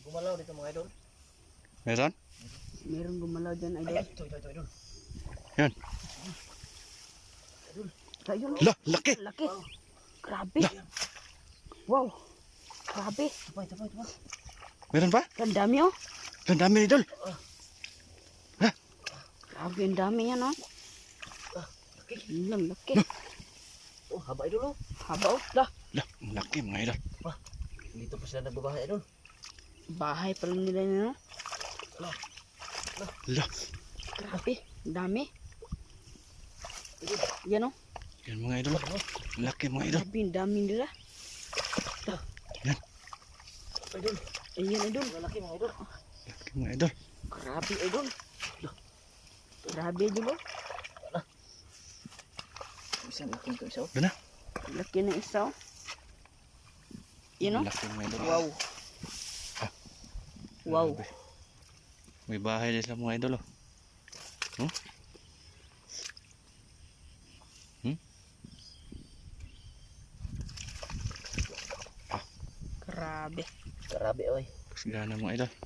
gumalaw dito mga idol. Meron? Meron gumalaw dyan, Ay, idol. ito idol. Yan. Ayun. Lah, laki. Laki. Grabe. Wow. Grabe. Ito pa. Meron pa? Ang dami oh. Ang dami idol. Grabe ang dami yan oh. Laki. Lang laki. Oh, haba idol oh. Haba oh. Lah. Lah, ang laki mga idol. Dito pa sila nagbabahay idol. Bahay pa lang nila no. Lah. Grabe. Ang dami. Yan oh. Yan mga idol. Ang laki mga idol. Grabe ang dami nila. Idol. Ayan idol. Malaki mga idol. Laki mga idol. Grabe idol. Grabe idol oh. Isang laki ito isa oh. Doon na. Laki na isa oh. Yan oh. Ang laki mga idol. Wow. Wow. Grabe. May bahay din sila mga idol oh. Hmm? Grabe. Grabe oy. Kasgana mga idol.